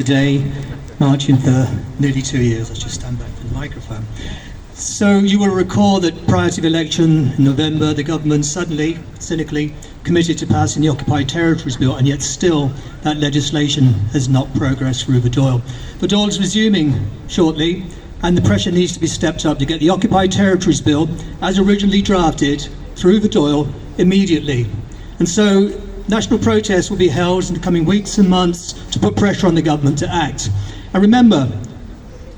Today, marching for nearly 2 years. I should stand back from the microphone. So you will recall that prior to the election in November, the government suddenly, cynically, committed to passing the Occupied Territories Bill, and yet still that legislation has not progressed through the Dáil. The Dáil is resuming shortly, and the pressure needs to be stepped up to get the Occupied Territories Bill, as originally drafted, through the Dáil immediately. And so national protests will be held in the coming weeks and months to put pressure on the government to act. And remember,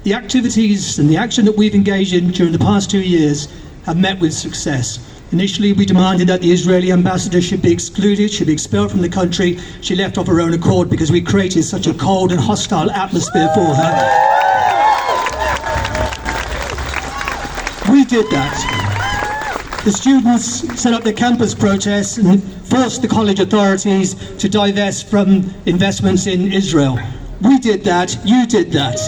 the activities and the action that we've engaged in during the past 2 years have met with success. Initially, we demanded that the Israeli ambassador should be excluded, should be expelled from the country. She left of her own accord because we created such a cold and hostile atmosphere for her. We did that. The students set up their campus protests and forced the college authorities to divest from investments in Israel. We did that, you did that.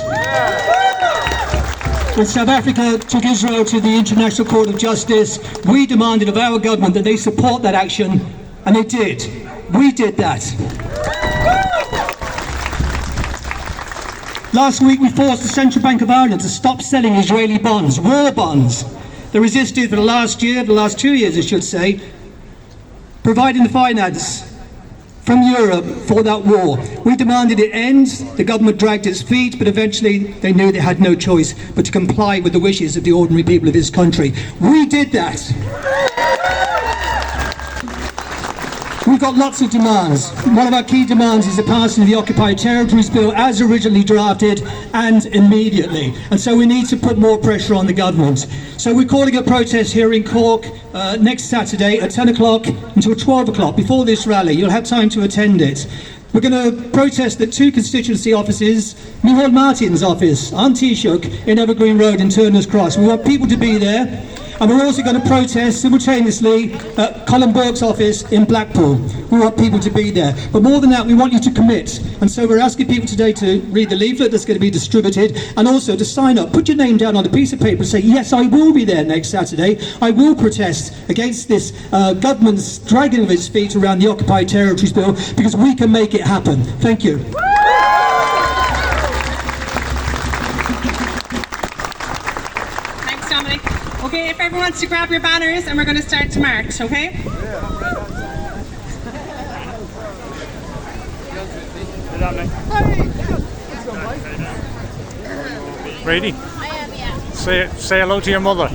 When South Africa took Israel to the International Court of Justice, we demanded of our government that they support that action, and they did. We did that. Last week we forced the Central Bank of Ireland to stop selling Israeli bonds, war bonds. They resisted for the last 2 years I should say, providing the finance from Europe for that war. We demanded it end, the government dragged its feet, but eventually they knew they had no choice but to comply with the wishes of the ordinary people of this country. We did that. We've got lots of demands. One of our key demands is the passing of the Occupied Territories Bill as originally drafted and immediately. And so we need to put more pressure on the government. So we're calling a protest here in Cork next Saturday at 10 o'clock until 12 o'clock before this rally. You'll have time to attend it. We're going to protest at 2 constituency offices, Micheál Martin's office on Taoiseach in Evergreen Road in Turner's Cross. We want people to be there. And we're also going to protest simultaneously at Colin Burke's office in Blackpool. We want people to be there. But more than that, we want you to commit. And so we're asking people today to read the leaflet that's going to be distributed and also to sign up. Put your name down on a piece of paper and say, yes, I will be there next Saturday. I will protest against this government's dragging of its feet around the Occupied Territories Bill, because we can make it happen. Thank you. Okay, if everyone wants to grab your banners, and we're going to start to march, okay? Ready? I am, yeah. Say hello to your mother.